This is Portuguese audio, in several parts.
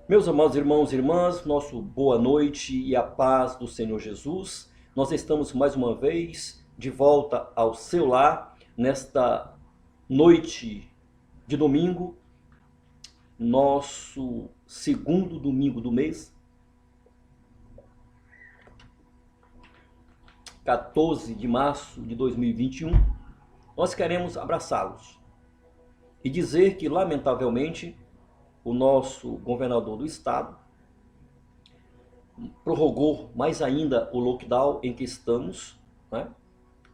Meus amados irmãos e irmãs, nosso boa noite e a paz do Senhor Jesus. Nós estamos mais uma vez de volta ao seu lar, nesta noite de domingo, nosso segundo domingo do mês, 14 de março de 2021. Nós queremos abraçá-los e dizer que, lamentavelmente, o nosso governador do estado prorrogou mais ainda o lockdown em que estamos, né?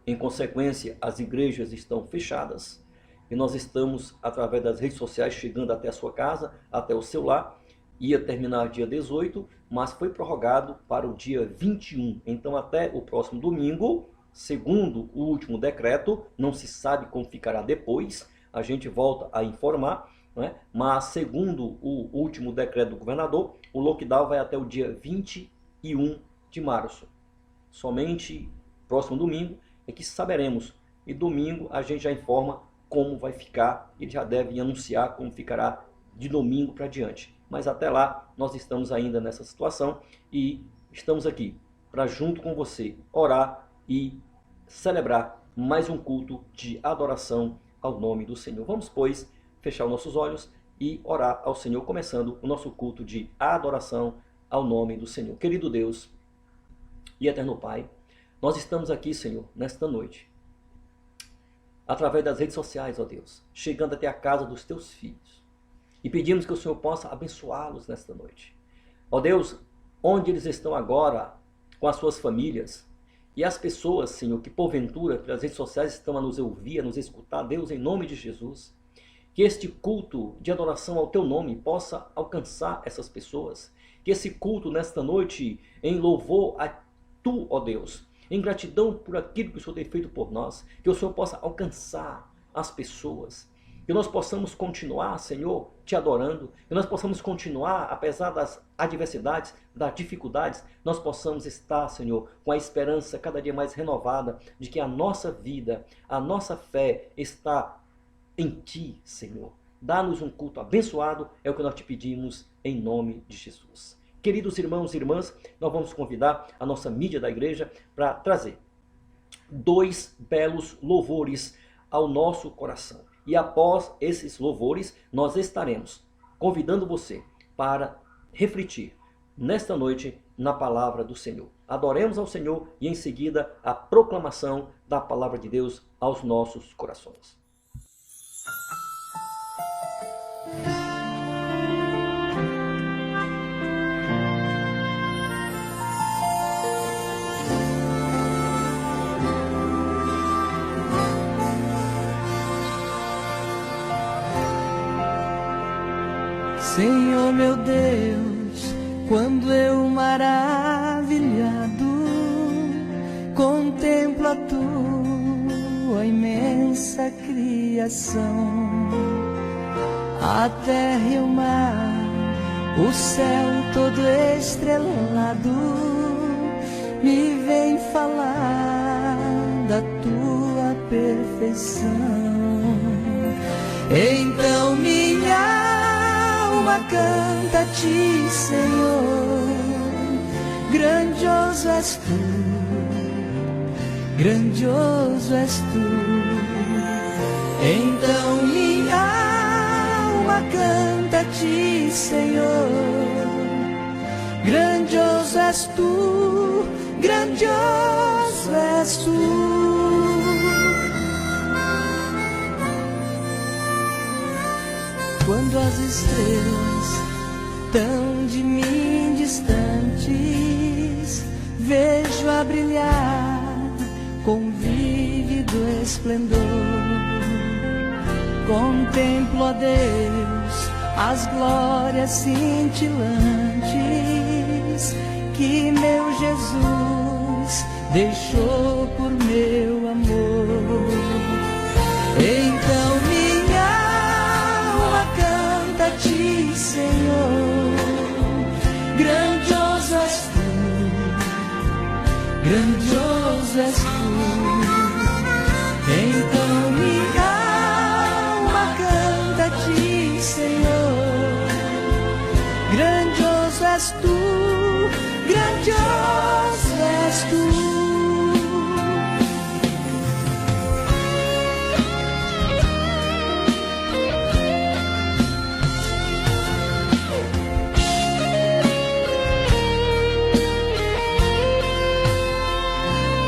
Em consequência, as igrejas estão fechadas e nós estamos, através das redes sociais, chegando até a sua casa, até o seu lar. Ia terminar dia 18, mas foi prorrogado para o dia 21. Então, até o próximo domingo, segundo o último decreto, não se sabe como ficará depois, a gente volta a informar. Mas segundo o último decreto do governador, o lockdown vai até o dia 21 de março. Somente próximo domingo é que saberemos. E domingo a gente já informa como vai ficar. Ele já deve anunciar como ficará de domingo para diante. Mas até lá nós estamos ainda nessa situação e estamos aqui para, junto com você, orar e celebrar mais um culto de adoração ao nome do Senhor. Vamos, pois, fechar os nossos olhos e orar ao Senhor, começando o nosso culto de adoração ao nome do Senhor. Querido Deus e eterno Pai, nós estamos aqui, Senhor, nesta noite, através das redes sociais, ó Deus, chegando até a casa dos teus filhos e pedimos que o Senhor possa abençoá-los nesta noite. Ó Deus, onde eles estão agora com as suas famílias e as pessoas, Senhor, que porventura pelas redes sociais estão a nos ouvir, a nos escutar, Deus, em nome de Jesus, que este culto de adoração ao teu nome possa alcançar essas pessoas. Que esse culto nesta noite, em louvor a tu, ó Deus, em gratidão por aquilo que o Senhor tem feito por nós, que o Senhor possa alcançar as pessoas. Que nós possamos continuar, Senhor, te adorando. Que nós possamos continuar, apesar das adversidades, das dificuldades, nós possamos estar, Senhor, com a esperança cada dia mais renovada de que a nossa vida, a nossa fé está em ti, Senhor. Dá-nos um culto abençoado, é o que nós te pedimos em nome de Jesus. Queridos irmãos e irmãs, nós vamos convidar a nossa mídia da igreja para trazer 2 belos louvores ao nosso coração. E após esses louvores, nós estaremos convidando você para refletir nesta noite na palavra do Senhor. Adoremos ao Senhor e em seguida a proclamação da palavra de Deus aos nossos corações. Senhor meu Deus, quando eu maravilhado contemplo a tua imensa criação, a terra e o mar, o céu todo estrelado, me vem falar da tua perfeição. Então minha canta a ti, Senhor, grandioso és tu, grandioso és tu. Então minha alma canta a ti, Senhor, grandioso és tu, grandioso és tu. Quando as estrelas tão de mim distantes, vejo a brilhar com vívido esplendor. Contemplo, ó Deus, as glórias cintilantes que meu Jesus deixou por meu amor. Então minha alma canta a ti, Senhor, grandioso és tu, grandioso és tu. Então minha alma canta a ti, Senhor, grandioso és tu, grandioso és tu.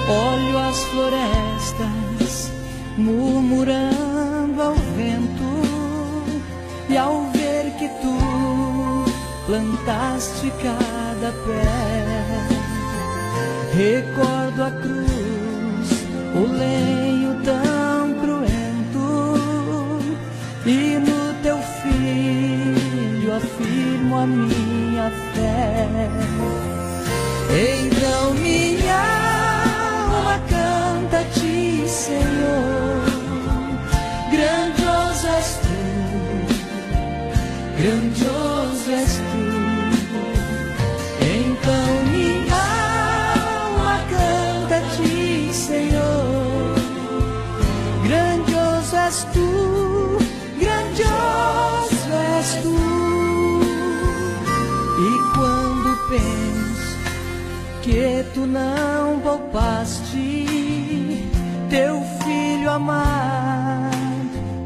Olho as florestas murmurando ao vento, e ao ver que tu plantaste cada pé, recordo a cruz, o lenho tão cruento, e no teu filho afirmo a minha fé. Então minha canta a ti, Senhor, grandioso és tu, grandioso és tu. Então minha alma canta a ti, Senhor, grandioso és tu, grandioso és tu. E quando penso que tu não poupaste teu filho amado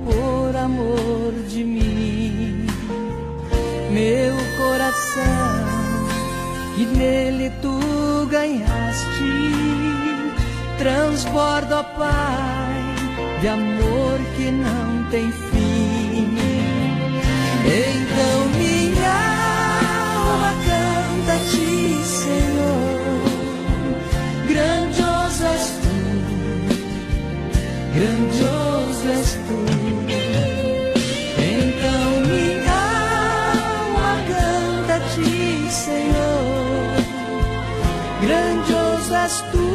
por amor de mim, meu coração que nele tu ganhaste transborda, ó Pai, de amor que não tem fim. Então minha alma canta a ti, Senhor, grandioso és tu, grandioso és tu. Então minha alma canta a ti, Senhor, grandioso és tu,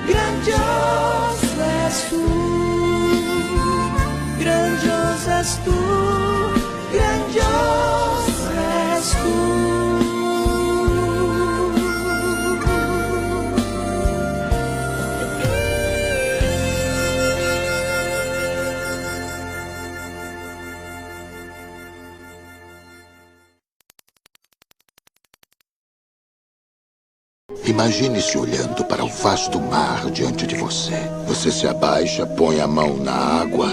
grandioso és tu, grandioso és tu, grandioso és tu. Imagine-se olhando para o vasto mar diante de você. Você se abaixa, põe a mão na água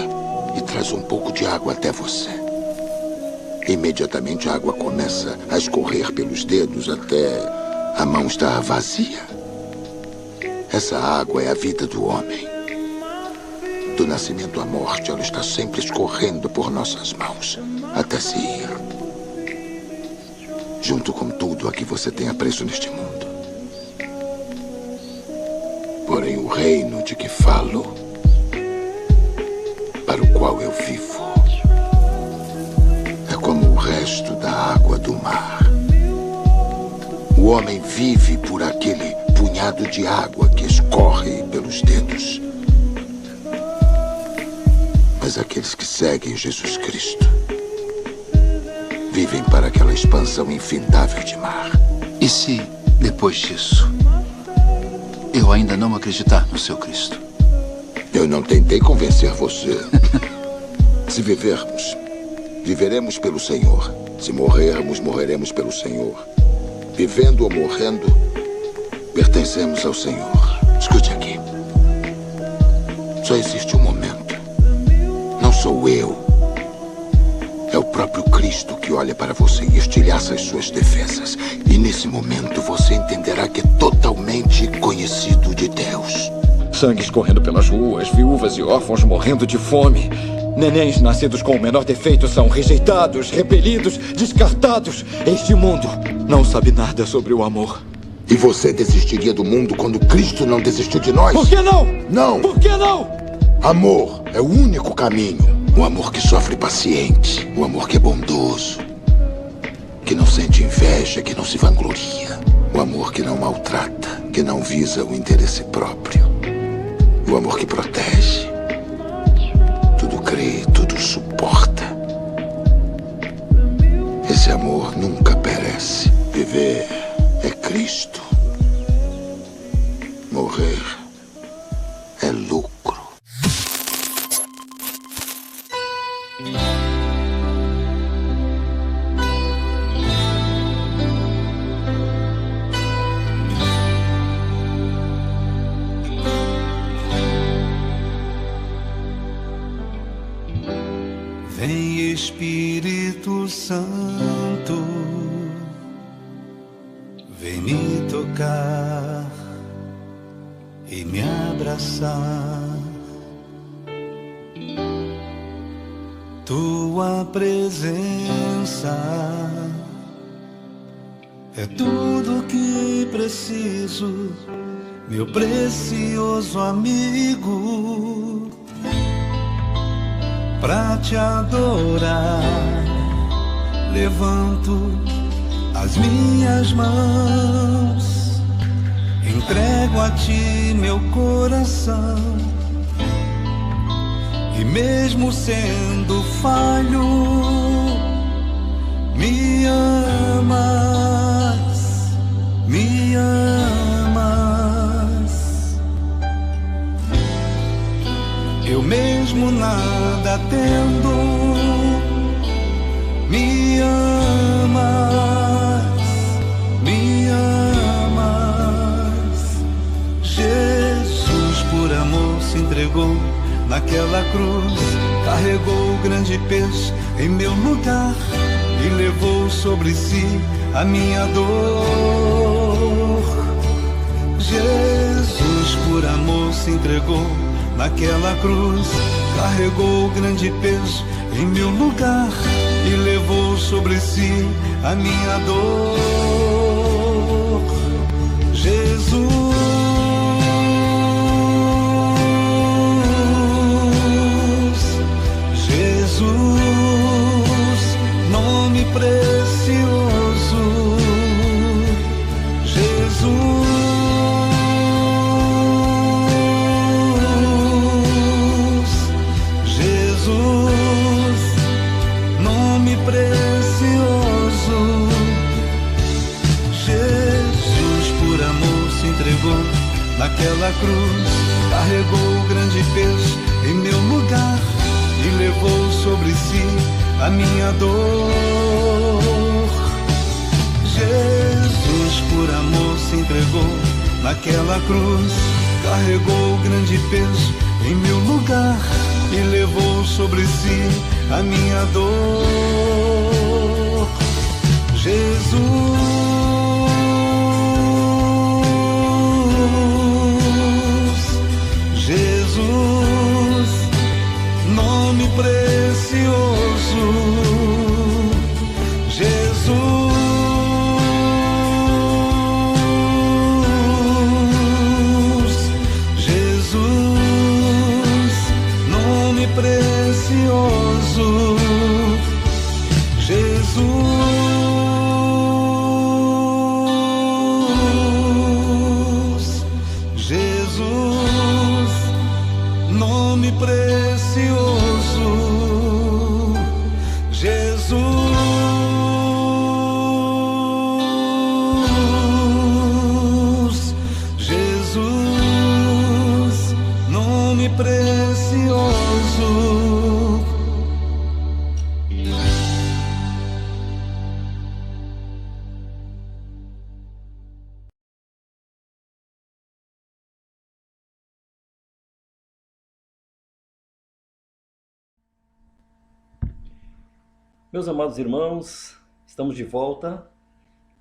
e traz um pouco de água até você. Imediatamente a água começa a escorrer pelos dedos até a mão estar vazia. Essa água é a vida do homem. Do nascimento à morte, ela está sempre escorrendo por nossas mãos até se ir. Junto com tudo a que você tem apreço neste mundo. Porém, o reino de que falo, para o qual eu vivo, é como o resto da água do mar. O homem vive por aquele punhado de água que escorre pelos dedos. Mas aqueles que seguem Jesus Cristo vivem para aquela expansão infindável de mar. E se, depois disso, eu ainda não acreditar no seu Cristo? Eu não tentei convencer você. Se vivermos, viveremos pelo Senhor. Se morrermos, morreremos pelo Senhor. Vivendo ou morrendo, pertencemos ao Senhor. Escute aqui. Só existe um momento. Não sou eu. É o próprio Cristo que olha para você e estilhaça as suas defesas. E nesse momento você entenderá que é totalmente conhecido de Deus. Sangue escorrendo pelas ruas, viúvas e órfãos morrendo de fome. Nenéns nascidos com o menor defeito são rejeitados, repelidos, descartados. Este mundo não sabe nada sobre o amor. E você desistiria do mundo quando Cristo não desistiu de nós? Por que não? Não! Por que não? Amor é o único caminho. O amor que sofre paciente. O amor que é bondoso. Que não sente inveja, que não se vangloria. O amor que não maltrata, que não visa o interesse próprio. O amor que protege. Tudo crê, tudo suporta. Esse amor nunca perece. Viver é Cristo. Morrer é lucro. Vem Espírito Santo, vem me tocar e me abraçar. Tua presença é tudo que preciso, meu precioso amigo. Pra te adorar, levanto as minhas mãos, entrego a ti meu coração. E mesmo sendo falho, me amas, me amas. Eu mesmo nada tendo, me amas, me amas. Jesus por amor se entregou naquela cruz, carregou o grande peso em meu lugar e levou sobre si a minha dor. Jesus por amor se entregou naquela cruz, carregou o grande peso em meu lugar e levou sobre si a minha dor. Jesus, Jesus, nome precioso. Jesus, precioso. Jesus por amor se entregou naquela cruz, carregou o grande peso em meu lugar e levou sobre si a minha dor. Jesus por amor se entregou naquela cruz, carregou o grande peso em meu lugar e levou sobre si a minha dor. Jesus, Jesus, nome precioso. Jesus, Jesus, nome precioso. Jesus, Jesus, nome precioso. Jesus, Jesus, nome precioso. Meus amados irmãos, estamos de volta,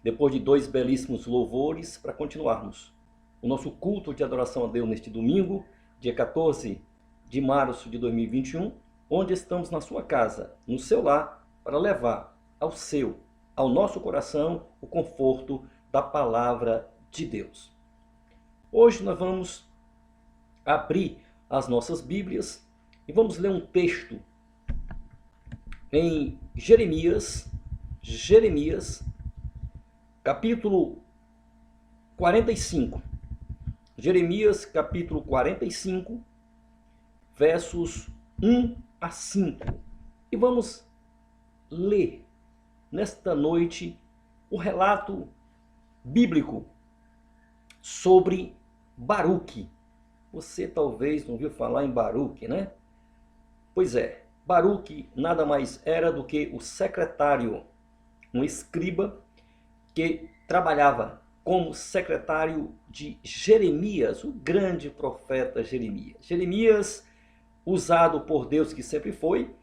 depois de 2 belíssimos louvores, para continuarmos o nosso culto de adoração a Deus neste domingo, dia 14 de março de 2021, onde estamos na sua casa, no seu lar, para levar ao nosso coração, o conforto da palavra de Deus. Hoje nós vamos abrir as nossas Bíblias e vamos ler um texto em Jeremias, capítulo 45. Jeremias, capítulo 45, versos 1 a 5. E vamos ler nesta noite o relato bíblico sobre Baruque. Você talvez não ouviu falar em Baruque, né? Pois é, Baruque nada mais era do que o secretário, um escriba que trabalhava como secretário de Jeremias, o grande profeta Jeremias. Jeremias, usado por Deus que sempre foi,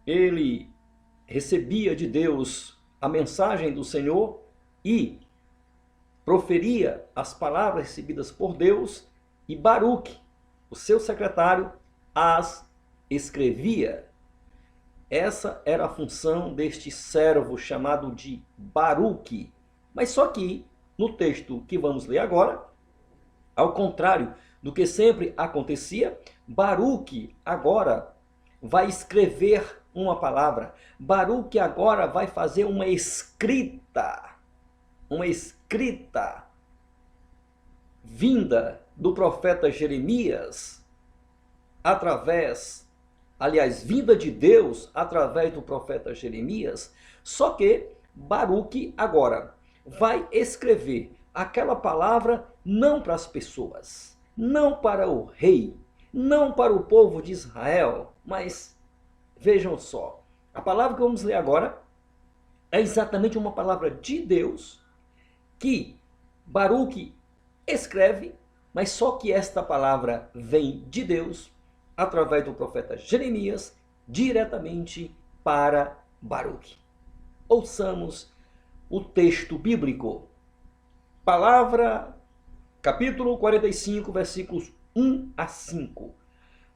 ele recebia de Deus a mensagem do Senhor e proferia as palavras recebidas por Deus, e Baruque, o seu secretário, as escrevia. Essa era a função deste servo chamado de Baruque. Mas só que, no texto que vamos ler agora, ao contrário do que sempre acontecia, Baruque agora vai escrever uma palavra. Baruque agora vai fazer uma escrita vinda do profeta Jeremias, vinda de Deus através do profeta Jeremias. Só que Baruque agora vai escrever aquela palavra não para as pessoas, não para o rei, não para o povo de Israel, mas vejam só, a palavra que vamos ler agora é exatamente uma palavra de Deus que Baruque escreve, mas só que esta palavra vem de Deus através do profeta Jeremias diretamente para Baruque. Ouçamos o texto bíblico. Palavra, capítulo 45, versículos 1 a 5.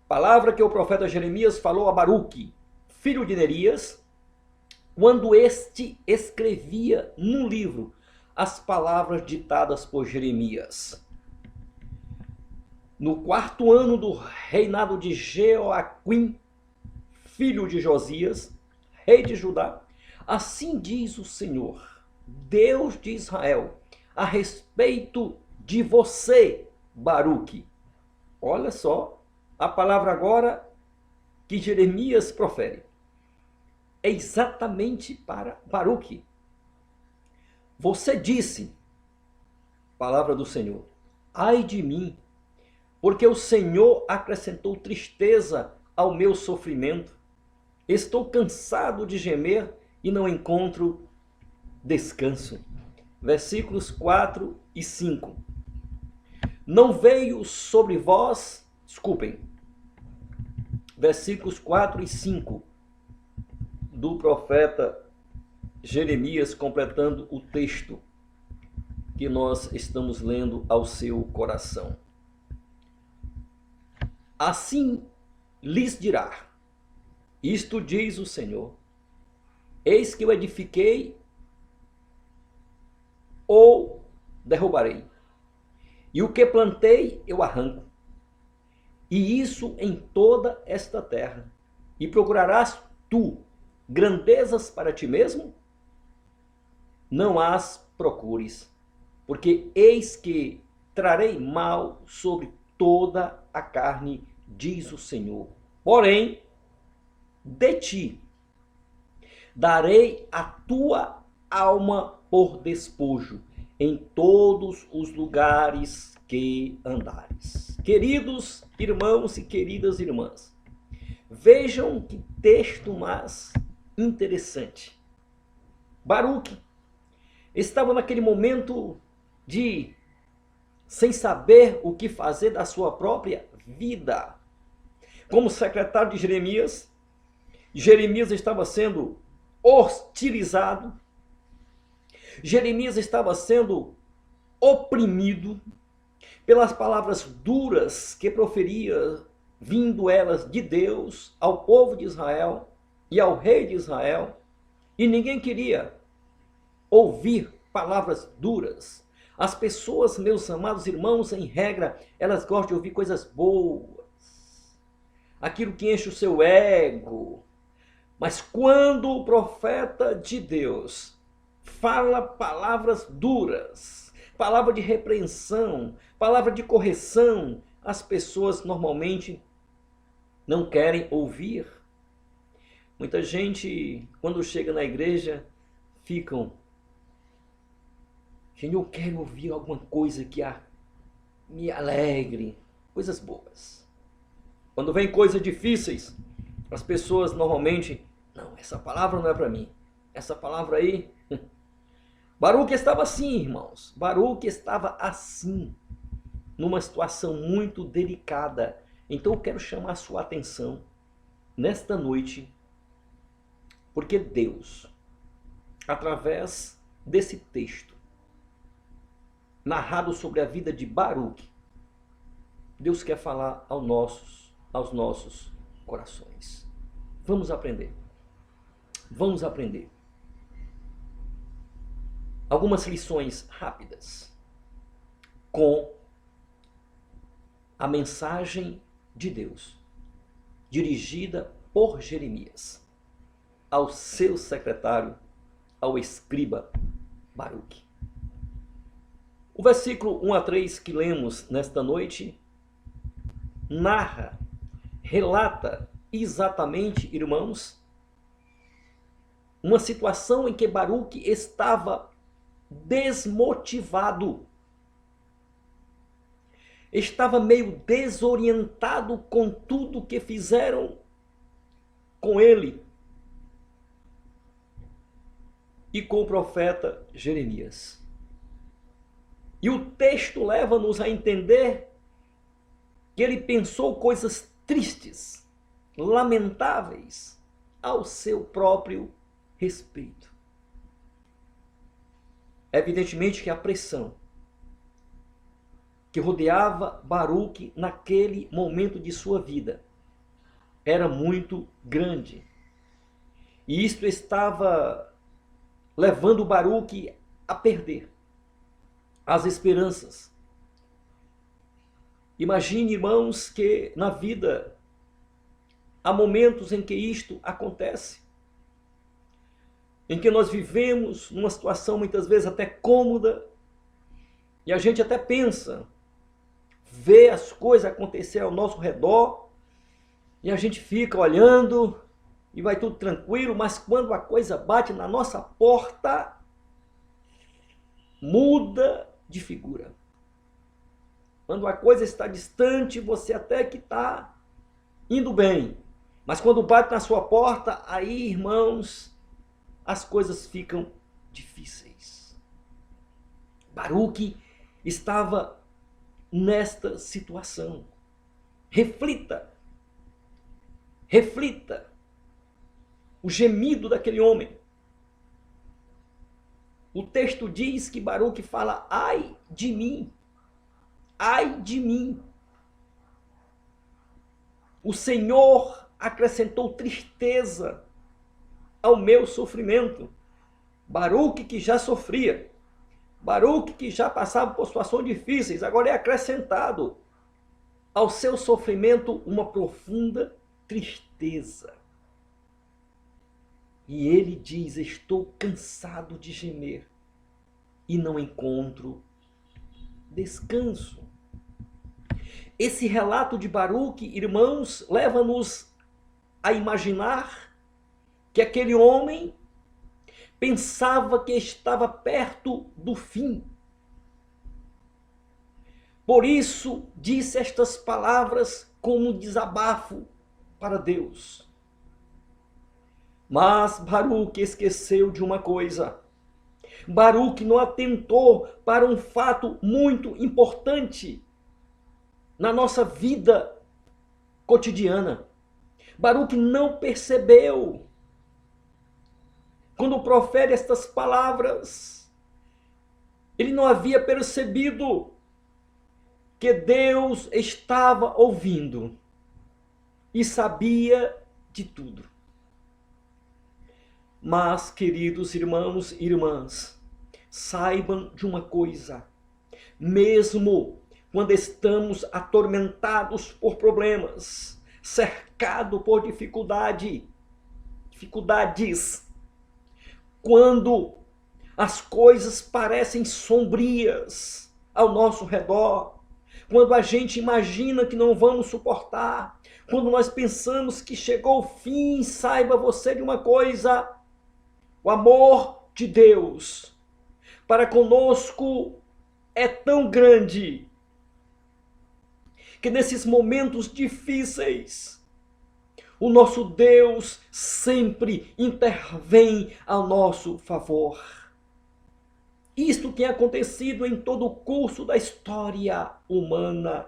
Palavra que o profeta Jeremias falou a Baruque, filho de Nerias, quando este escrevia no livro as palavras ditadas por Jeremias. No 4º ano do reinado de Jeoaquim, filho de Josias, rei de Judá, assim diz o Senhor, Deus de Israel, a respeito de você, Baruque. Olha só, a palavra agora que Jeremias profere é exatamente para Baruque. Você disse, palavra do Senhor, ai de mim, porque o Senhor acrescentou tristeza ao meu sofrimento. Estou cansado de gemer e não encontro descanso. Versículos 4 e 5. Não veio sobre vós, versículos 4 e 5 do profeta Jeremias, completando o texto que nós estamos lendo ao seu coração. Assim lhes dirá, isto diz o Senhor, eis que eu edifiquei ou derrubarei, e o que plantei eu arranco, e isso em toda esta terra, e procurarás tu grandezas para ti mesmo? Não as procures, porque eis que trarei mal sobre toda a carne, diz o Senhor. Porém, de ti darei a tua alma por despojo em todos os lugares que andares. Queridos irmãos e queridas irmãs, vejam que texto mais interessante. Baruque estava naquele momento sem saber o que fazer da sua própria vida. Como secretário de Jeremias, Jeremias estava sendo hostilizado, Jeremias estava sendo oprimido pelas palavras duras que proferia vindo elas de Deus ao povo de Israel e ao rei de Israel, e ninguém queria ouvir palavras duras. As pessoas, meus amados irmãos, em regra, elas gostam de ouvir coisas boas, aquilo que enche o seu ego. Mas quando o profeta de Deus fala palavras duras, palavra de repreensão, palavra de correção, as pessoas normalmente não querem ouvir. Muita gente, quando chega na igreja, ficam: Senhor, eu quero ouvir alguma coisa que me alegre, coisas boas. Quando vem coisas difíceis, as pessoas normalmente: não, essa palavra não é para mim, essa palavra aí. Baruque estava assim, irmãos, Baruque estava assim, numa situação muito delicada. Então eu quero chamar a sua atenção nesta noite, porque Deus, através desse texto narrado sobre a vida de Baruque, Deus quer falar aos nossos corações. Vamos aprender. Vamos aprender algumas lições rápidas com a mensagem de Deus, dirigida por Jeremias ao seu secretário, ao escriba Baruque. O versículo 1 a 3 que lemos nesta noite narra, relata exatamente, irmãos, uma situação em que Baruque estava desmotivado. Estava meio desorientado com tudo que fizeram com ele e com o profeta Jeremias. E o texto leva-nos a entender que ele pensou coisas tristes, lamentáveis, ao seu próprio respeito. Evidentemente que a pressão que rodeava Baruque naquele momento de sua vida era muito grande. E isto estava levando Baruque a perder as esperanças. Imagine, irmãos, que na vida há momentos em que isto acontece, em que nós vivemos numa situação muitas vezes até cômoda, e a gente até pensa, vê as coisas acontecer ao nosso redor, e a gente fica olhando, e vai tudo tranquilo, mas quando a coisa bate na nossa porta, muda de figura. Quando a coisa está distante, você até que está indo bem. Mas quando bate na sua porta, aí, irmãos, as coisas ficam difíceis. Baruque estava nesta situação. Reflita. Reflita o gemido daquele homem. O texto diz que Baruque fala: ai de mim, ai de mim. O Senhor acrescentou tristeza ao meu sofrimento. Baruque, que já sofria, Baruque, que já passava por situações difíceis, agora é acrescentado ao seu sofrimento uma profunda tristeza. E ele diz: estou cansado de gemer e não encontro descanso. Esse relato de Baruque, irmãos, leva-nos a imaginar que aquele homem pensava que estava perto do fim. Por isso disse estas palavras como um desabafo para Deus. Mas Baruque esqueceu de uma coisa. Baruque não atentou para um fato muito importante na nossa vida cotidiana. Baruque não percebeu. Quando profere estas palavras, ele não havia percebido que Deus estava ouvindo. e sabia de tudo. Mas, queridos irmãos e irmãs, saibam de uma coisa: mesmo quando estamos atormentados por problemas, cercados por dificuldades, quando as coisas parecem sombrias ao nosso redor, quando a gente imagina que não vamos suportar, quando nós pensamos que chegou o fim, saiba você de uma coisa: o amor de Deus para conosco é tão grande que nesses momentos difíceis o nosso Deus sempre intervém ao nosso favor. Isto tem acontecido em todo o curso da história humana,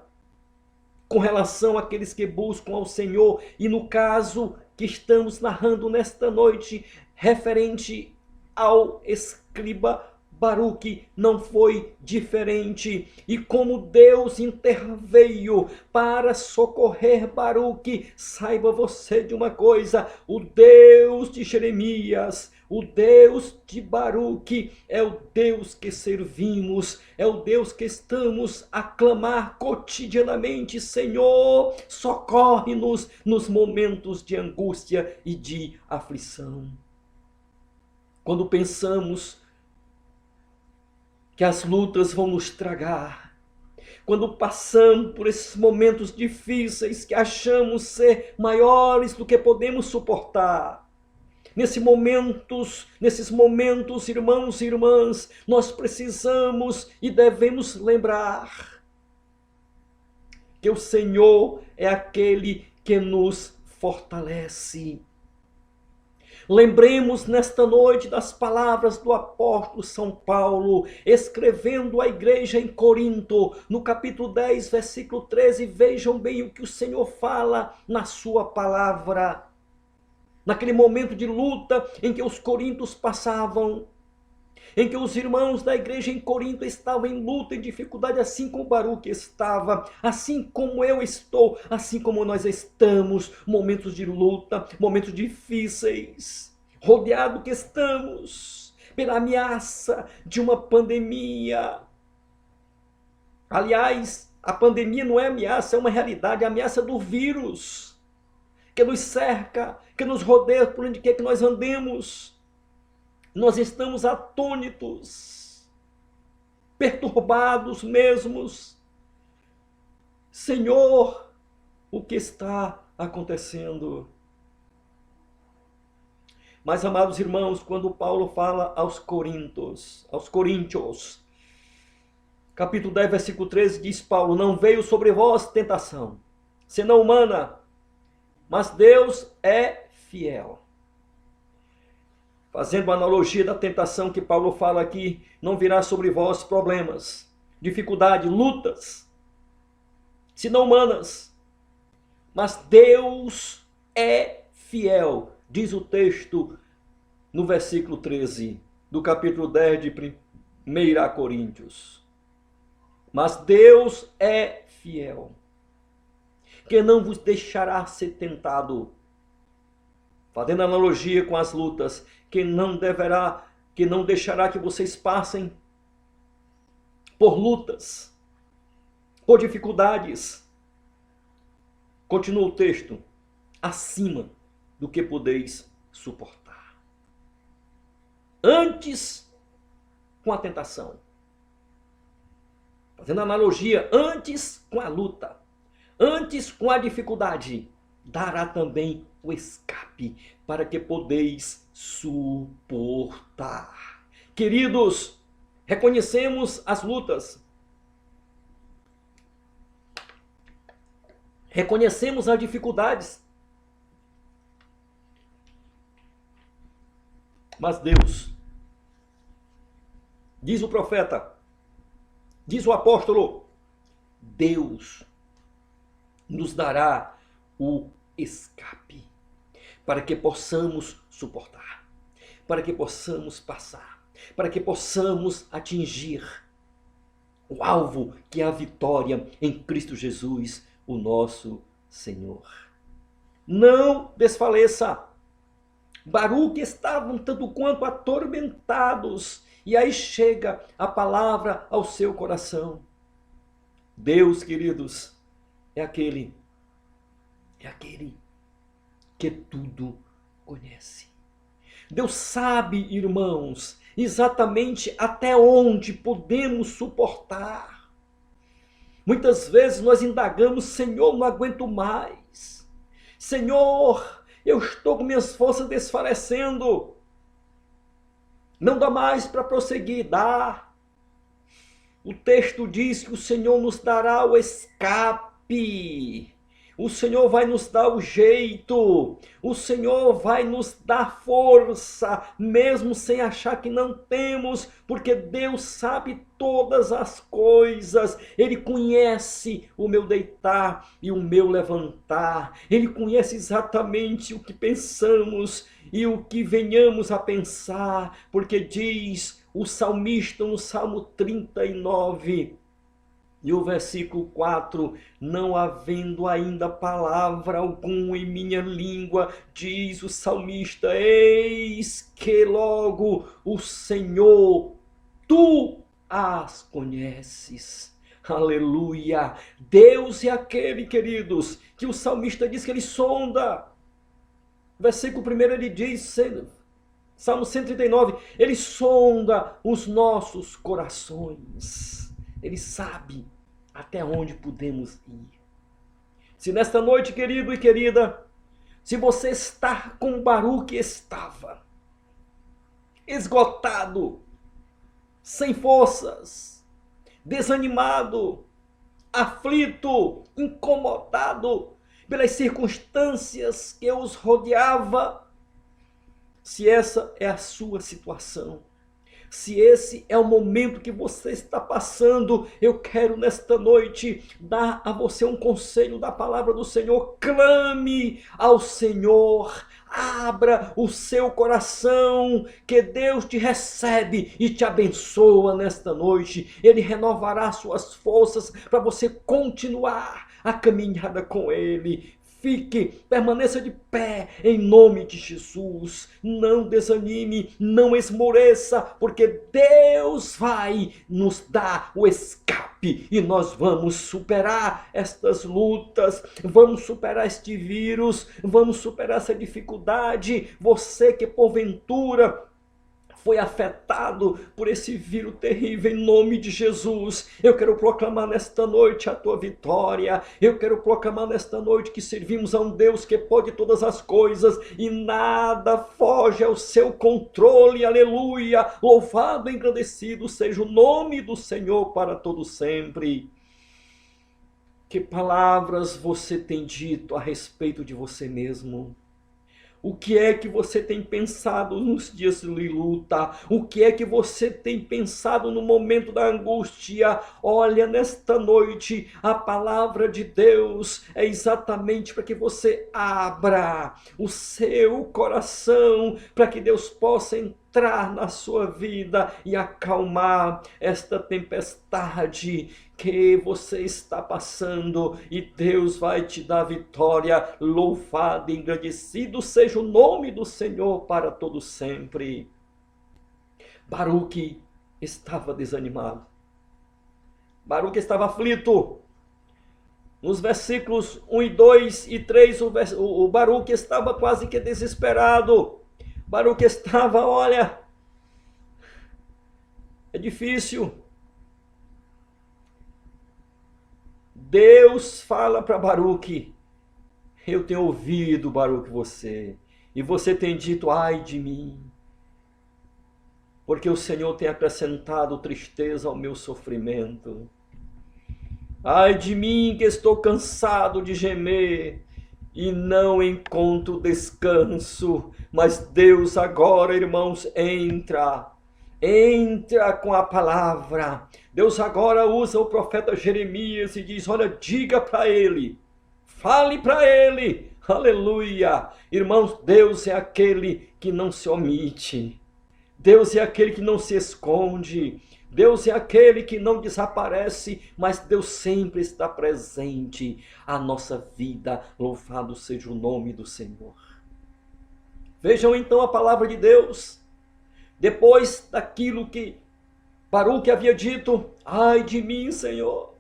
com relação àqueles que buscam ao Senhor, e no caso que estamos narrando nesta noite, referente ao escriba Baruque, não foi diferente. E como Deus interveio para socorrer Baruque, saiba você de uma coisa: o Deus de Jeremias, o Deus de Baruque é o Deus que servimos, é o Deus que estamos a clamar cotidianamente: Senhor, socorre-nos nos momentos de angústia e de aflição. Quando pensamos que as lutas vão nos tragar, quando passamos por esses momentos difíceis que achamos ser maiores do que podemos suportar, nesses momentos, irmãos e irmãs, nós precisamos e devemos lembrar que o Senhor é aquele que nos fortalece. Lembremos nesta noite das palavras do apóstolo São Paulo, escrevendo à igreja em Corinto, no capítulo 10, versículo 13. Vejam bem o que o Senhor fala na sua palavra. Naquele momento de luta em que os coríntios passavam, em que os irmãos da igreja em Corinto estavam em luta, em dificuldade, assim como Baruque estava, assim como eu estou, assim como nós estamos, momentos de luta, momentos difíceis, rodeado que estamos pela ameaça de uma pandemia. Aliás, a pandemia não é ameaça, é uma realidade, a ameaça do vírus que nos cerca, que nos rodeia por onde quer que nós andemos. Nós estamos atônitos, perturbados mesmos. Senhor, o que está acontecendo? Mas, amados irmãos, quando Paulo fala aos coríntios, capítulo 10, versículo 13, diz Paulo: não veio sobre vós tentação, senão humana, mas Deus é fiel. Fazendo uma analogia da tentação que Paulo fala aqui, não virá sobre vós problemas, dificuldade, lutas, senão humanas, mas Deus é fiel, diz o texto no versículo 13 do capítulo 10 de 1 Coríntios. Mas Deus é fiel, que não vos deixará ser tentado, fazendo analogia com as lutas, que não deixará que vocês passem por lutas, por dificuldades. Continua o texto: acima do que podeis suportar. Antes com a tentação, fazendo analogia, antes com a luta, antes com a dificuldade, dará também o escape para que podeis suportar. Queridos, reconhecemos as lutas, reconhecemos as dificuldades, mas Deus, diz o profeta, diz o apóstolo, Deus nos dará o escape para que possamos suportar, para que possamos passar, para que possamos atingir o alvo, que é a vitória em Cristo Jesus, o nosso Senhor. não desfaleça. Baruque estava um tanto quanto atormentados, e aí chega a palavra ao seu coração. Deus, queridos, é aquele que tudo conhece. Deus sabe, irmãos, exatamente até onde podemos suportar. Muitas vezes nós indagamos: Senhor, não aguento mais. Senhor, eu estou com minhas forças desfalecendo. Não dá mais para prosseguir. Dá. O texto diz que o Senhor nos dará o escape. O Senhor vai nos dar o jeito, o Senhor vai nos dar força, mesmo sem achar que não temos, porque Deus sabe todas as coisas. Ele conhece o meu deitar e o meu levantar. Ele conhece exatamente o que pensamos e o que venhamos a pensar, porque diz o salmista no Salmo 39... E o versículo 4, não havendo ainda palavra alguma em minha língua, diz o salmista, eis que logo o Senhor, tu as conheces. Aleluia! Deus é aquele, queridos, que o salmista diz que ele sonda. Versículo 1 ele diz, Salmo 139, ele sonda os nossos corações. Ele sabe até onde podemos ir. Se nesta noite, querido e querida, se você está como Baruque estava, esgotado, sem forças, desanimado, aflito, incomodado pelas circunstâncias que os rodeava, se essa é a sua situação, se esse é o momento que você está passando, eu quero nesta noite dar a você um conselho da palavra do Senhor. Clame ao Senhor, abra o seu coração, que Deus te recebe e te abençoa nesta noite. Ele renovará suas forças para você continuar a caminhada com Ele. Fique, permaneça de pé em nome de Jesus. Não desanime, não esmoreça, porque Deus vai nos dar o escape e nós vamos superar estas lutas, vamos superar este vírus, vamos superar essa dificuldade. Você que porventura foi afetado por esse vírus terrível, em nome de Jesus, eu quero proclamar nesta noite a tua vitória. Eu quero proclamar nesta noite que servimos a um Deus que pode todas as coisas e nada foge ao seu controle. Aleluia! Louvado e engrandecido seja o nome do Senhor para todo sempre. Que palavras você tem dito a respeito de você mesmo? O que é que você tem pensado nos dias de luta? O que é que você tem pensado no momento da angústia? Olha, nesta noite, a palavra de Deus é exatamente para que você abra o seu coração, para que Deus possa entrar na sua vida e acalmar esta tempestade que você está passando, e Deus vai te dar vitória. Louvado e engrandecido seja o nome do Senhor para todo sempre. Baruque estava desanimado. Baruque estava aflito. Nos versículos 1 e 2 e 3, o Baruque estava quase que desesperado. Baruque estava, olha, é difícil. Deus fala para Baruque, eu tenho ouvido, Baruque, você, e você tem dito, ai de mim, porque o Senhor tem acrescentado tristeza ao meu sofrimento. Ai de mim, que estou cansado de gemer e não encontro descanso. Mas Deus agora, irmãos, entra com a palavra. Deus agora usa o profeta Jeremias e diz, olha, diga para ele, fale para ele, aleluia. Irmãos, Deus é aquele que não se omite. Deus é aquele que não se esconde. Deus é aquele que não desaparece, mas Deus sempre está presente à nossa vida. Louvado seja o nome do Senhor. Vejam então a palavra de Deus. Depois daquilo que Baruque havia dito: ai de mim, Senhor.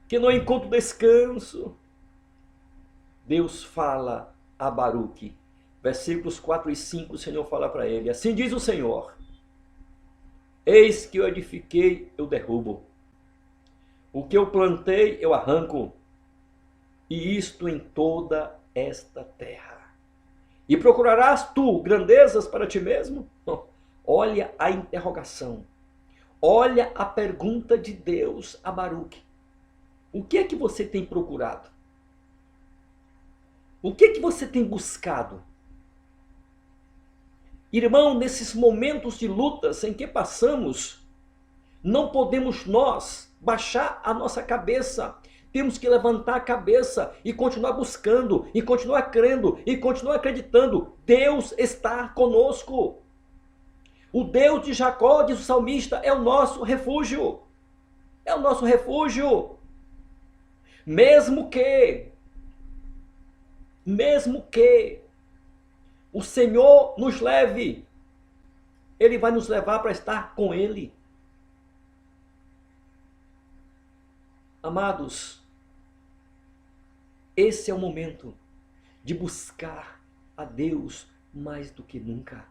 Que não encontro descanso. Deus fala a Baruque. Versículos 4 e 5, o Senhor fala para ele: assim diz o Senhor: eis que eu edifiquei, eu derrubo. O que eu plantei, eu arranco. E isto em toda esta terra. E procurarás tu grandezas para ti mesmo? Olha a interrogação. Olha a pergunta de Deus a Baruque. O que é que você tem procurado? O que é que você tem buscado? Irmão, nesses momentos de lutas em que passamos, não podemos nós baixar a nossa cabeça. Temos que levantar a cabeça e continuar buscando, e continuar crendo, e continuar acreditando. Deus está conosco. O Deus de Jacó, diz o salmista, é o nosso refúgio. É o nosso refúgio. Mesmo que o Senhor nos leve, Ele vai nos levar para estar com Ele. Amados, esse é o momento de buscar a Deus mais do que nunca.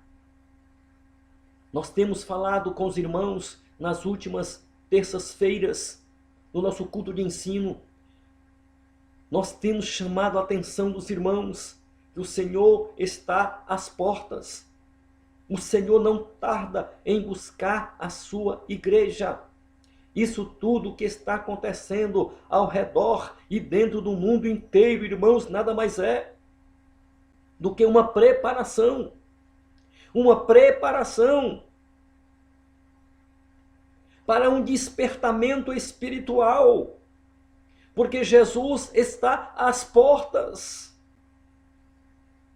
Nós temos falado com os irmãos nas últimas terças-feiras, no nosso culto de ensino. Nós temos chamado a atenção dos irmãos que o Senhor está às portas. O Senhor não tarda em buscar a sua igreja. Isso tudo que está acontecendo ao redor e dentro do mundo inteiro, irmãos, nada mais é do que uma preparação. Uma preparação para um despertamento espiritual. Porque Jesus está às portas.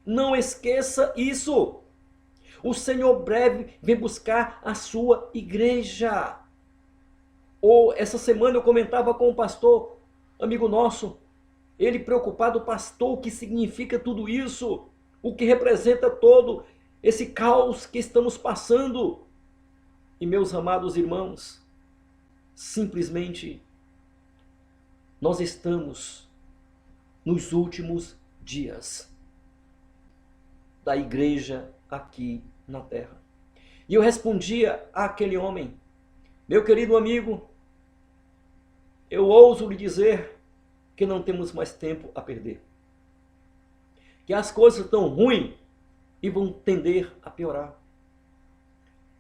Não esqueça isso. O Senhor breve vem buscar a sua igreja. Ou essa semana eu comentava com um pastor, amigo nosso, ele preocupado: pastor, o que significa tudo isso? O que representa todo esse caos que estamos passando? E meus amados irmãos, simplesmente nós estamos nos últimos dias da igreja aqui na terra. E eu respondia àquele homem: meu querido amigo, eu ouso lhe dizer que não temos mais tempo a perder. Que as coisas estão ruins e vão tender a piorar.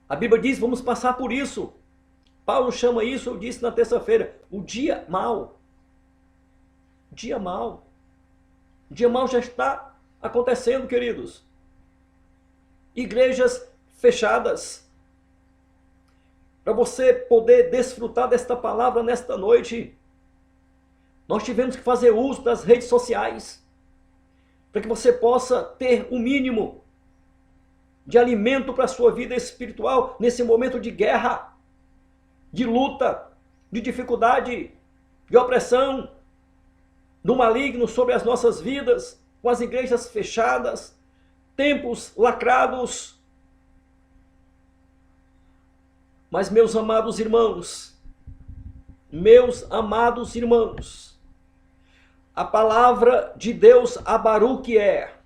A Bíblia diz: vamos passar por isso. Paulo chama isso, eu disse na terça-feira, o dia mau. O dia mau. O dia mau já está acontecendo, queridos. Igrejas fechadas. Para você poder desfrutar desta palavra nesta noite, nós tivemos que fazer uso das redes sociais, para que você possa ter o mínimo de alimento para a sua vida espiritual, nesse momento de guerra, de luta, de dificuldade, de opressão, do maligno sobre as nossas vidas, com as igrejas fechadas, templos lacrados. Mas meus amados irmãos, a palavra de Deus a Baruque é: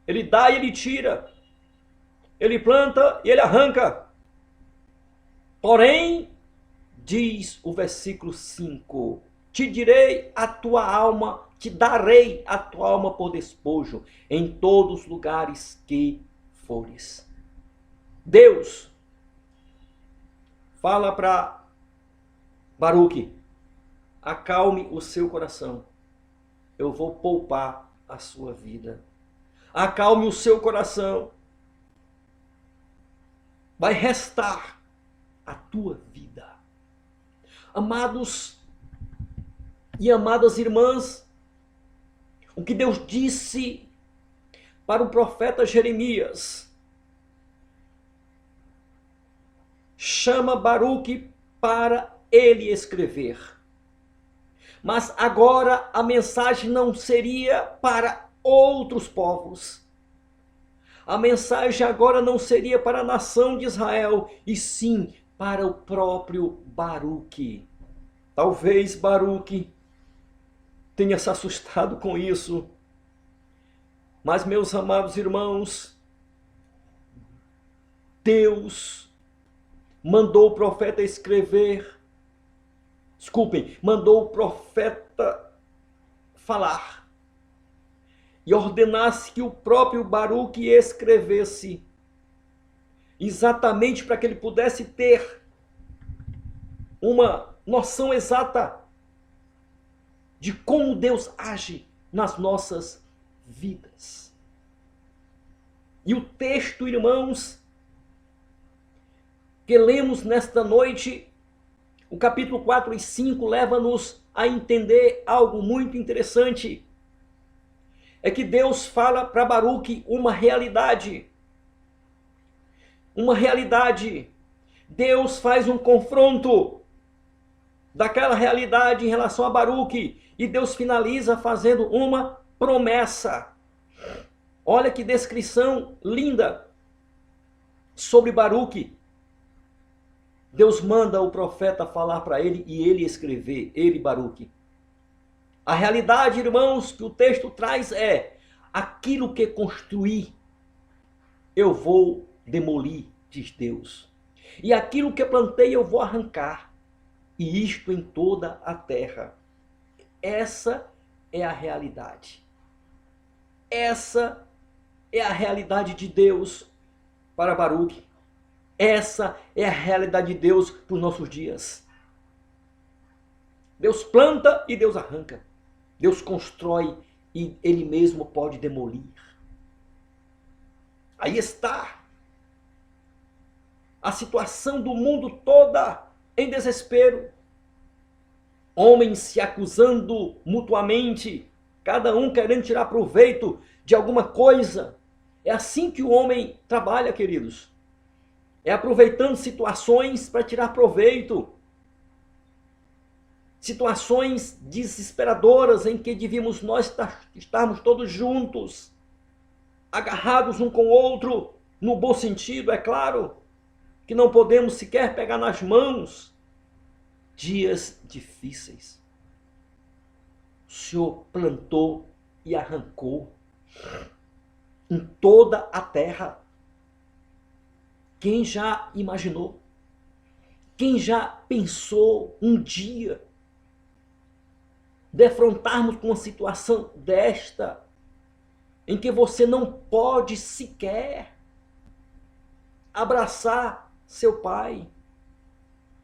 Ele dá e Ele tira, Ele planta e Ele arranca. Porém, diz o versículo 5, te direi a tua alma, te darei a tua alma por despojo, em todos os lugares que fores. Deus fala para Baruque: acalme o seu coração, eu vou poupar a sua vida. Acalme o seu coração, vai restar a tua vida. Amados e amadas irmãs, o que Deus disse para o profeta Jeremias. Chama Baruque para ele escrever. Mas agora a mensagem não seria para outros povos. A mensagem agora não seria para a nação de Israel, e sim para o próprio Baruque. Talvez Baruque tenha se assustado com isso. Mas, meus amados irmãos, Deus mandou o profeta mandou o profeta falar e ordenasse que o próprio Baruque escrevesse, exatamente para que ele pudesse ter uma noção exata de como Deus age nas nossas vidas. E o texto, irmãos, que lemos nesta noite, o capítulo 4 e 5, leva-nos a entender algo muito interessante. É que Deus fala para Baruque uma realidade. Uma realidade. Deus faz um confronto daquela realidade em relação a Baruque. E Deus finaliza fazendo uma promessa. Olha que descrição linda sobre Baruque. Deus manda o profeta falar para ele e ele escrever, ele, Baruque. A realidade, irmãos, que o texto traz é: aquilo que construí, eu vou demolir, diz Deus. E aquilo que plantei, eu vou arrancar. E isto em toda a terra. Essa é a realidade. Essa é a realidade de Deus para Baruque. Essa é a realidade de Deus para os nossos dias. Deus planta e Deus arranca. Deus constrói e Ele mesmo pode demolir. Aí está a situação do mundo toda em desespero. Homens se acusando mutuamente, cada um querendo tirar proveito de alguma coisa. É assim que o homem trabalha, queridos. É aproveitando situações para tirar proveito. Situações desesperadoras em que devíamos nós estarmos todos juntos, agarrados um com o outro, no bom sentido, é claro, que não podemos sequer pegar nas mãos. Dias difíceis. O Senhor plantou e arrancou em toda a terra. Quem já imaginou? Quem já pensou um dia defrontarmos com uma situação desta, em que você não pode sequer abraçar seu pai,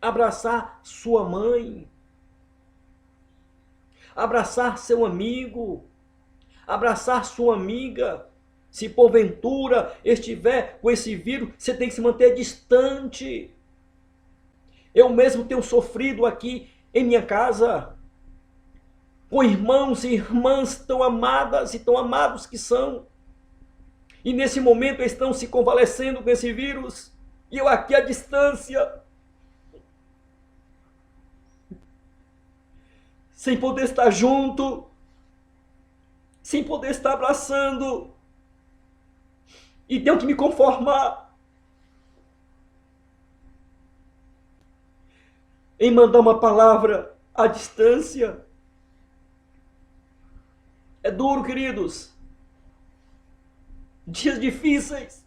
abraçar sua mãe, abraçar seu amigo, abraçar sua amiga? Se porventura estiver com esse vírus, você tem que se manter distante. Eu mesmo tenho sofrido aqui em minha casa, com irmãos e irmãs tão amadas e tão amados que são, e nesse momento estão se convalescendo com esse vírus, e eu aqui à distância, sem poder estar junto, sem poder estar abraçando, e tenho que me conformar em mandar uma palavra à distância. É duro, queridos. Dias difíceis.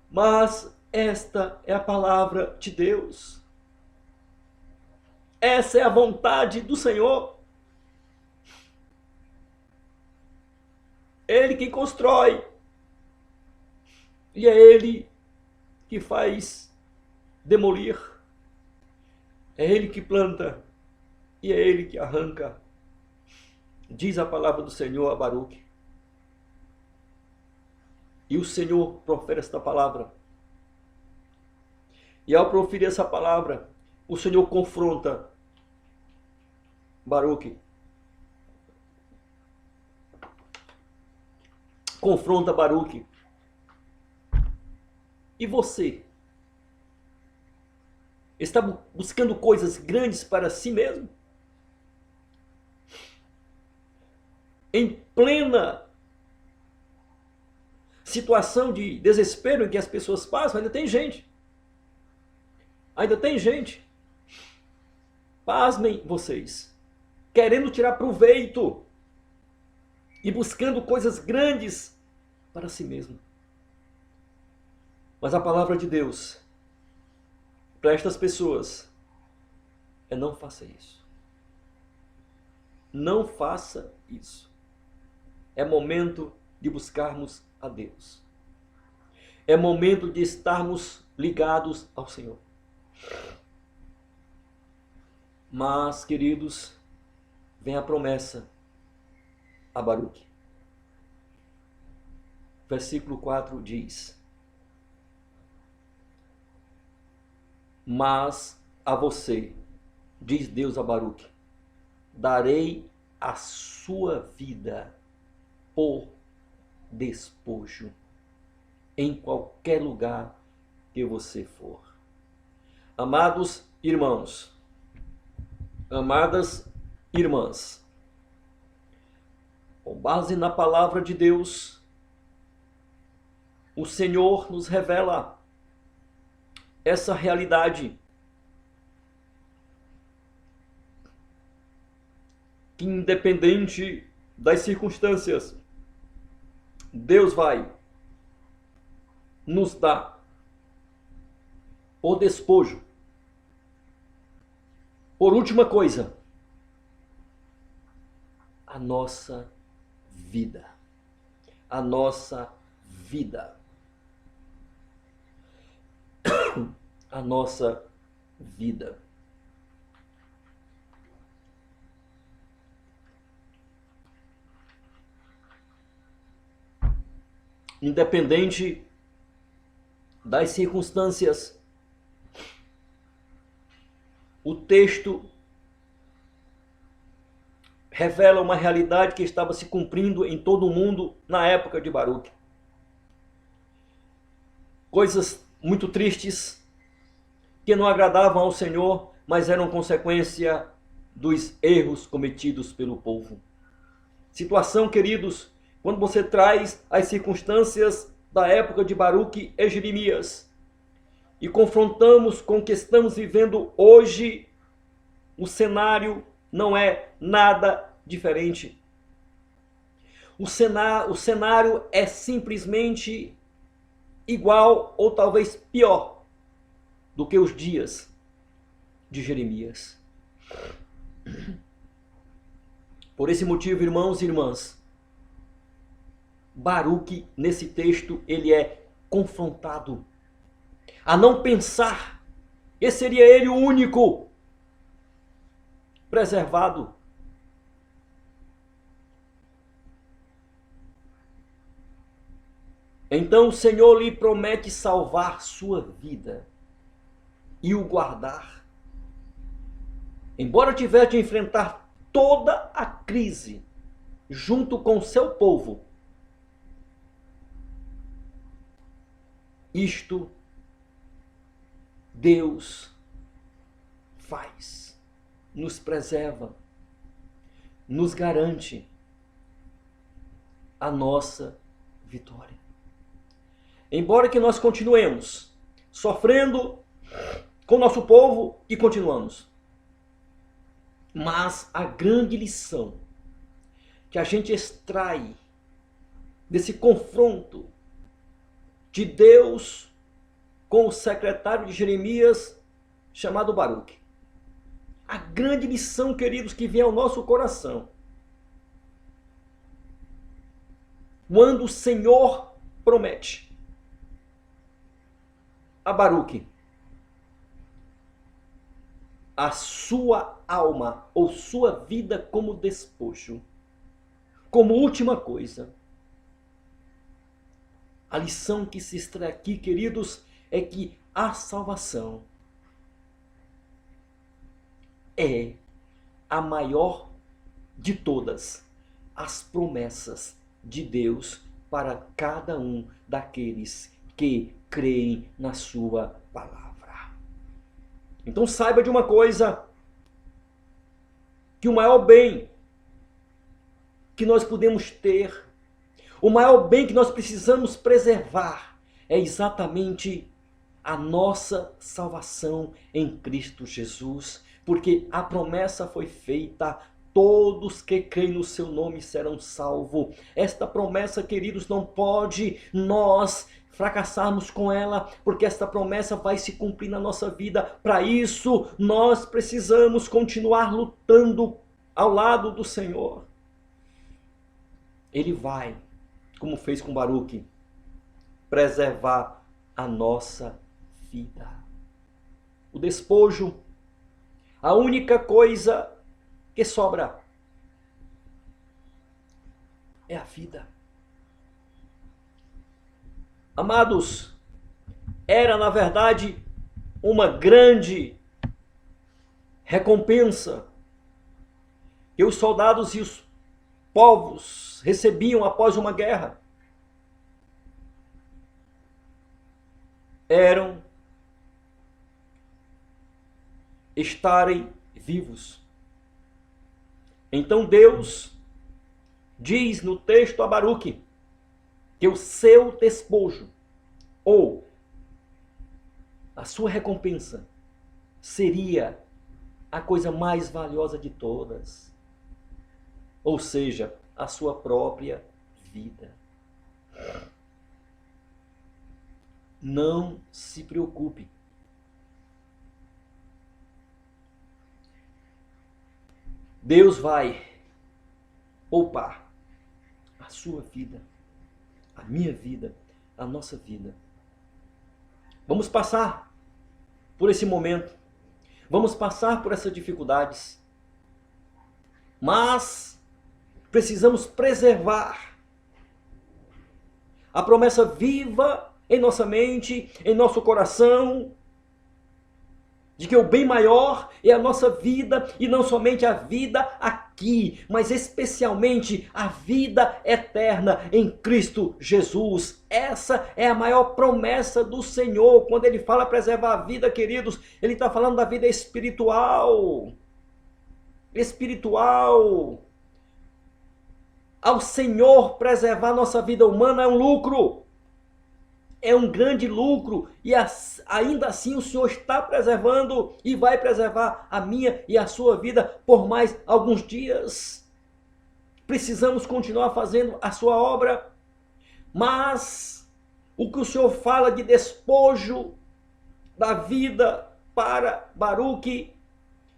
Mas esta é a palavra de Deus. Essa é a vontade do Senhor. Ele que constrói. E é Ele que faz demolir. É Ele que planta e é Ele que arranca. Diz a palavra do Senhor a Baruque. E o Senhor profere esta palavra. E ao proferir essa palavra, o Senhor confronta Baruque confronta Baruque. E você? Está buscando coisas grandes para si mesmo? Em plena situação de desespero em que as pessoas passam, ainda tem gente. Ainda tem gente. Pasmem vocês. Querendo tirar proveito e buscando coisas grandes para si mesmo. Mas a palavra de Deus para estas pessoas é: não faça isso. Não faça isso. É momento de buscarmos a Deus. É momento de estarmos ligados ao Senhor. Mas, queridos, vem a promessa a Baruque. Versículo 4 diz: mas a você, diz Deus a Baruque, darei a sua vida por despojo em qualquer lugar que você for. Amados irmãos, amadas irmãs, com base na palavra de Deus, o Senhor nos revela essa realidade que, independente das circunstâncias, Deus vai nos dar por despojo, por última coisa, a nossa vida. A nossa vida. A nossa vida. Independente das circunstâncias, o texto revela uma realidade que estava se cumprindo em todo o mundo na época de Baruque. Coisas muito tristes que não agradavam ao Senhor, mas eram consequência dos erros cometidos pelo povo. Situação, queridos, quando você traz as circunstâncias da época de Baruque e Jeremias e confrontamos com o que estamos vivendo hoje, o cenário não é nada diferente. O cenário é simplesmente igual ou talvez pior do que os dias de Jeremias. Por esse motivo, irmãos e irmãs, Baruque, nesse texto, ele é confrontado a não pensar que seria ele o único preservado. Então o Senhor lhe promete salvar sua vida e o guardar. Embora tivesse de enfrentar toda a crise junto com seu povo, isto Deus faz, nos preserva, nos garante a nossa vitória. Embora que nós continuemos sofrendo com o nosso povo e continuamos, mas a grande lição que a gente extrai desse confronto de Deus com o secretário de Jeremias, chamado Baruque. A grande lição, queridos, que vem ao nosso coração. Quando o Senhor promete a Baruque a sua alma ou sua vida como despojo, como última coisa, a lição que se extrai aqui, queridos, é que a salvação é a maior de todas as promessas de Deus para cada um daqueles que creem na sua palavra. Então saiba de uma coisa, que o maior bem que nós podemos ter, o maior bem que nós precisamos preservar é exatamente a nossa salvação em Cristo Jesus, porque a promessa foi feita: todos que creem no seu nome serão salvos. Esta promessa, queridos, não pode nós fracassarmos com ela, porque esta promessa vai se cumprir na nossa vida. Para isso, nós precisamos continuar lutando ao lado do Senhor. Ele vai, como fez com Baruque, preservar a nossa vida. O despojo, a única coisa que sobra é a vida. Amados, era na verdade uma grande recompensa que os soldados e os povos recebiam após uma guerra. Eram estarem vivos. Então Deus diz no texto a Baruque que o seu despojo, ou a sua recompensa, seria a coisa mais valiosa de todas, ou seja, a sua própria vida. Não se preocupe. Deus vai poupar a sua vida, a minha vida, a nossa vida. Vamos passar por esse momento, vamos passar por essas dificuldades, mas precisamos preservar a promessa viva em nossa mente, em nosso coração, de que o bem maior é a nossa vida, e não somente a vida aqui, mas especialmente a vida eterna em Cristo Jesus. Essa é a maior promessa do Senhor. Quando Ele fala preservar a vida, queridos, Ele está falando da vida espiritual. Espiritual. Ao Senhor preservar nossa vida humana é um lucro. É um grande lucro, e ainda assim o Senhor está preservando e vai preservar a minha e a sua vida por mais alguns dias. Precisamos continuar fazendo a sua obra, mas o que o Senhor fala de despojo da vida para Baruque,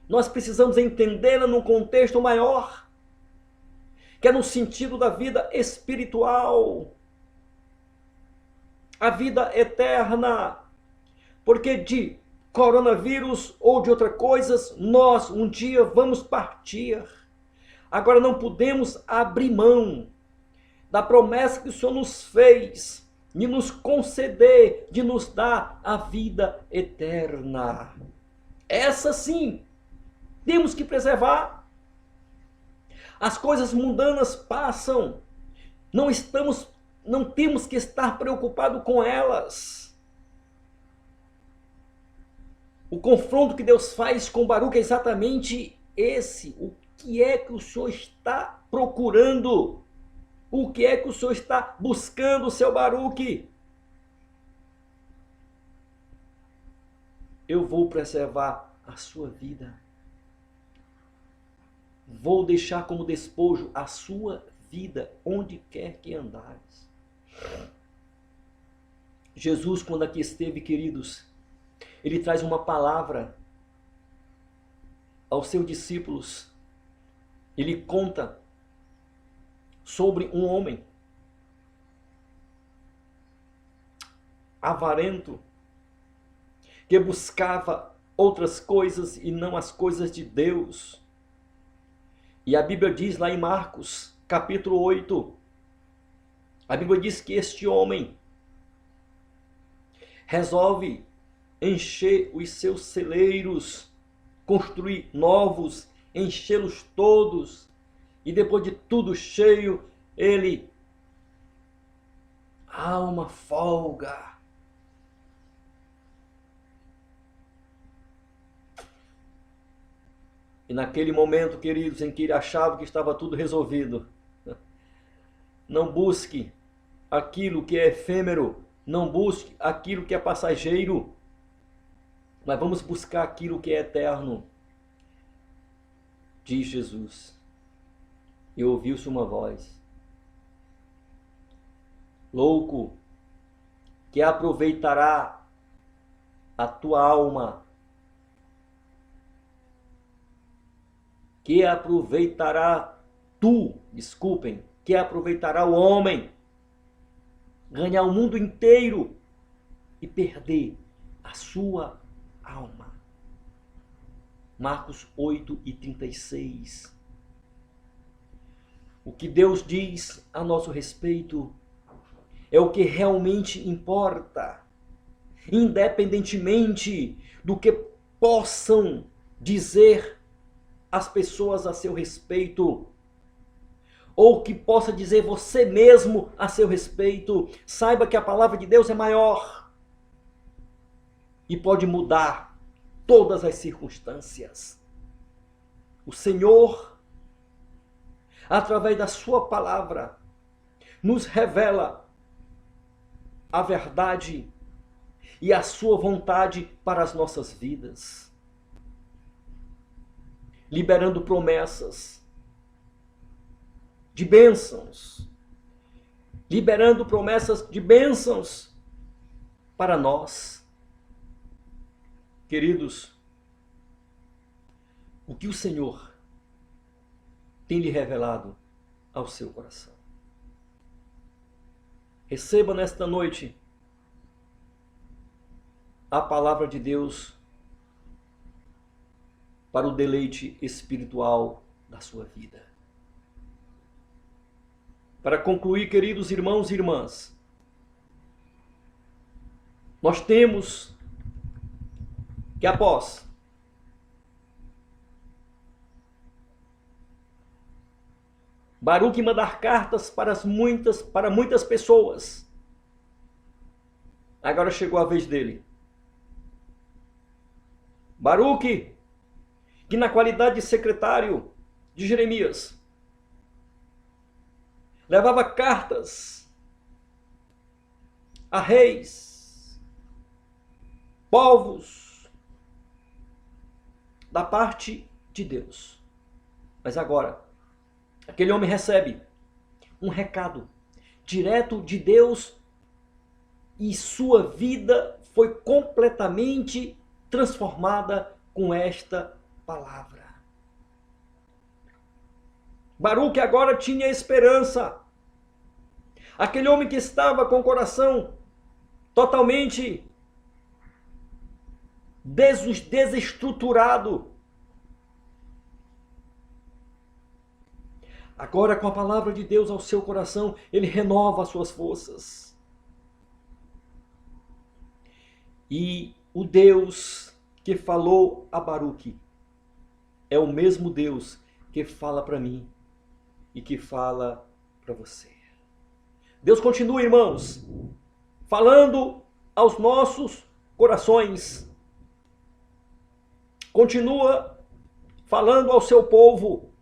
nós precisamos entendê-la num contexto maior, que é no sentido da vida espiritual. A vida eterna, porque de coronavírus ou de outras coisas, nós um dia vamos partir. Agora não podemos abrir mão da promessa que o Senhor nos fez, de nos conceder, de nos dar a vida eterna. Essa sim, temos que preservar. As coisas mundanas passam, não temos que estar preocupados com elas. O confronto que Deus faz com Baruque é exatamente esse. O que é que o Senhor está procurando? O que é que o Senhor está buscando, seu Baruque? Eu vou preservar a sua vida. Vou deixar como despojo a sua vida, onde quer que andares. Jesus, quando aqui esteve, queridos, Ele traz uma palavra aos seus discípulos. Ele conta sobre um homem avarento, que buscava outras coisas e não as coisas de Deus. E a Bíblia diz lá em Marcos, capítulo 8, a Bíblia diz que este homem resolve encher os seus celeiros, construir novos, enchê-los todos, e depois de tudo cheio, ele A alma folga. E naquele momento, queridos, em que ele achava que estava tudo resolvido, não busque aquilo que é efêmero, não busque aquilo que é passageiro, mas vamos buscar aquilo que é eterno, diz Jesus. E ouviu-se uma voz: louco, que aproveitará a tua alma, que aproveitará que aproveitará o homem, ganhar o mundo inteiro e perder a sua alma. Marcos 8:36. O que Deus diz a nosso respeito é o que realmente importa, independentemente do que possam dizer as pessoas a seu respeito, ou que possa dizer você mesmo a seu respeito. Saiba que a palavra de Deus é maior e pode mudar todas as circunstâncias. O Senhor, através da sua palavra, nos revela a verdade e a sua vontade para as nossas vidas, liberando promessas de bênçãos, liberando promessas de bênçãos para nós. Queridos, o que o Senhor tem lhe revelado ao seu coração? Receba nesta noite a palavra de Deus para o deleite espiritual da sua vida. Para concluir, queridos irmãos e irmãs, nós temos que, após Baruque mandar cartas para muitas pessoas, agora chegou a vez dele. Baruque, que na qualidade de secretário de Jeremias, levava cartas a reis, povos, da parte de Deus. Mas agora, aquele homem recebe um recado direto de Deus e sua vida foi completamente transformada com esta palavra. Baruque agora tinha esperança. Aquele homem que estava com o coração totalmente desestruturado, agora com a palavra de Deus ao seu coração, ele renova as suas forças. E o Deus que falou a Baruque é o mesmo Deus que fala para mim e que fala para você. Deus continua, irmãos, falando aos nossos corações. Continua falando ao seu povo.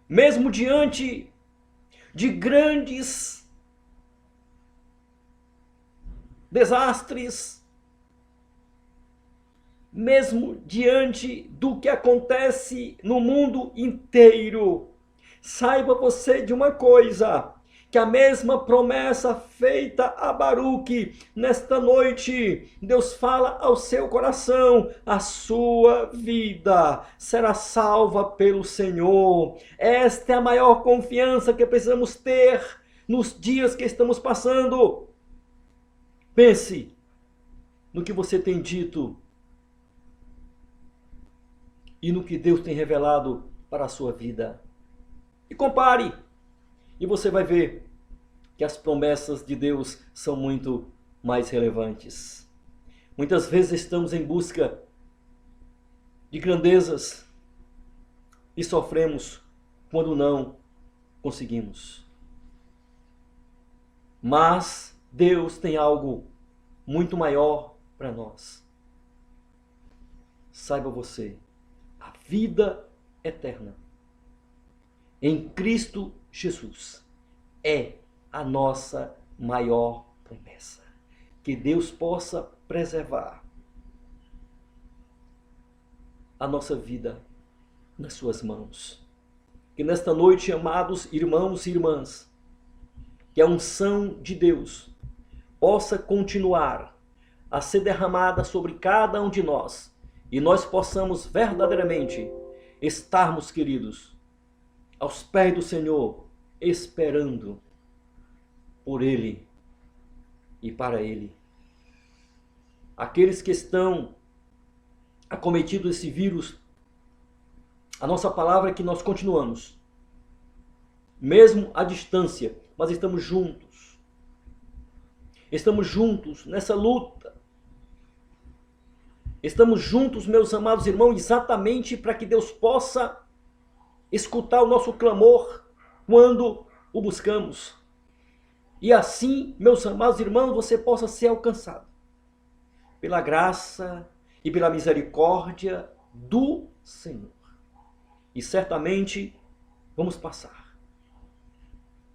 Mesmo diante de grandes desastres, mesmo diante do que acontece no mundo inteiro, saiba você de uma coisa, que a mesma promessa feita a Baruque, nesta noite, Deus fala ao seu coração: a sua vida será salva pelo Senhor. Esta é a maior confiança que precisamos ter nos dias que estamos passando. Pense no que você tem dito e no que Deus tem revelado para a sua vida. E compare, e você vai ver que as promessas de Deus são muito mais relevantes. Muitas vezes estamos em busca de grandezas e sofremos quando não conseguimos. Mas Deus tem algo muito maior para nós. Saiba você, a vida eterna em Cristo Jesus é a nossa maior promessa. Que Deus possa preservar a nossa vida nas suas mãos. Que nesta noite, amados irmãos e irmãs, que a unção de Deus possa continuar a ser derramada sobre cada um de nós e nós possamos verdadeiramente estarmos, queridos, aos pés do Senhor, esperando por Ele e para Ele. Aqueles que estão acometidos desse vírus, a nossa palavra é que nós continuamos, mesmo à distância, mas estamos juntos. Estamos juntos nessa luta. Estamos juntos, meus amados irmãos, exatamente para que Deus possa escutar o nosso clamor quando o buscamos. E assim, meus amados irmãos, você possa ser alcançado pela graça e pela misericórdia do Senhor. E certamente vamos passar.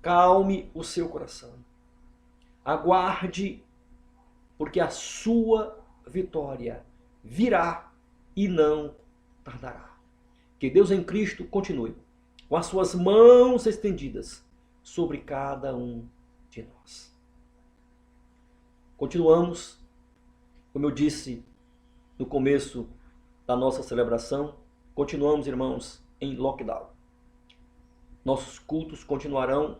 Calme o seu coração. Aguarde, porque a sua vitória virá e não tardará. Que Deus em Cristo continue com as suas mãos estendidas sobre cada um de nós. Continuamos, como eu disse no começo da nossa celebração, continuamos, irmãos, em lockdown. Nossos cultos continuarão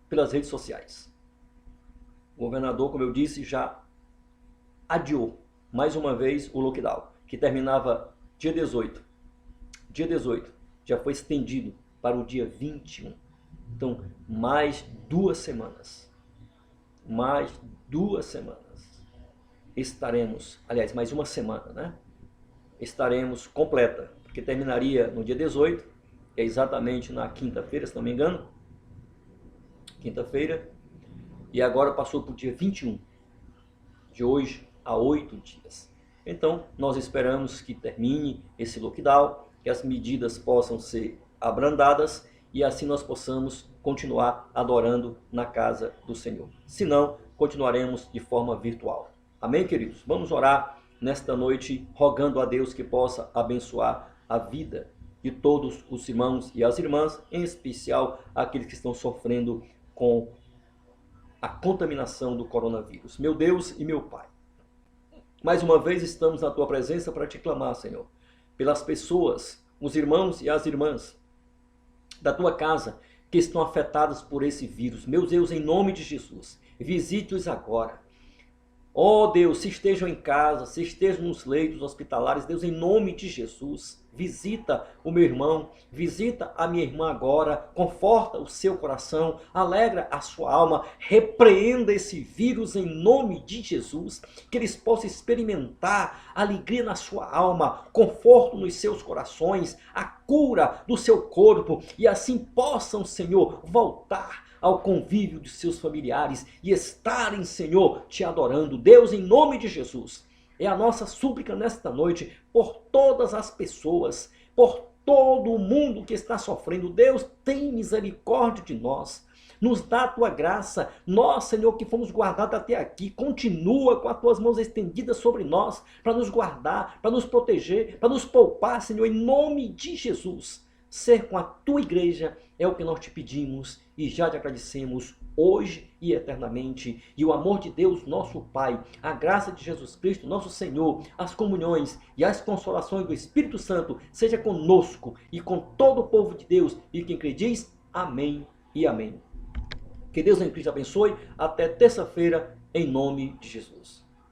pelas redes sociais. O governador, como eu disse, já adiou mais uma vez o lockdown, que terminava dia 18. Dia 18 já foi estendido para o dia 21. Então, mais 2 semanas. Mais 2 semanas. Estaremos, aliás, mais uma semana, né? Estaremos completa, porque terminaria no dia 18, que é exatamente na quinta-feira, se não me engano. Quinta-feira. E agora passou para o dia 21. De hoje a 8 dias. Então, nós esperamos que termine esse lockdown, que as medidas possam ser abrandadas e assim nós possamos continuar adorando na casa do Senhor. Se não, continuaremos de forma virtual. Amém, queridos? Vamos orar nesta noite, rogando a Deus que possa abençoar a vida de todos os irmãos e as irmãs, em especial aqueles que estão sofrendo com a contaminação do coronavírus. Meu Deus e meu Pai, mais uma vez estamos na Tua presença para Te clamar, Senhor, pelas pessoas, os irmãos e as irmãs da Tua casa que estão afetados por esse vírus. Meu Deus, em nome de Jesus, visite-os agora. Ó Deus, se estejam em casa, se estejam nos leitos hospitalares, Deus, em nome de Jesus, visita o meu irmão, visita a minha irmã agora, conforta o seu coração, alegra a sua alma, repreenda esse vírus em nome de Jesus, que eles possam experimentar alegria na sua alma, conforto nos seus corações, a cura do seu corpo, e assim possam, Senhor, voltar ao convívio de seus familiares e estarem, Senhor, te adorando. Deus, em nome de Jesus, é a nossa súplica nesta noite por todas as pessoas, por todo o mundo que está sofrendo. Deus, tem misericórdia de nós. Nos dá a Tua graça. Nós, Senhor, que fomos guardados até aqui, continua com as Tuas mãos estendidas sobre nós, para nos guardar, para nos proteger, para nos poupar, Senhor, em nome de Jesus. Ser com a Tua igreja é o que nós te pedimos e já te agradecemos hoje e eternamente. E o amor de Deus, nosso Pai, a graça de Jesus Cristo, nosso Senhor, as comunhões e as consolações do Espírito Santo seja conosco e com todo o povo de Deus. E quem crê diz amém e amém. Que Deus em Cristo abençoe. Até terça-feira, em nome de Jesus.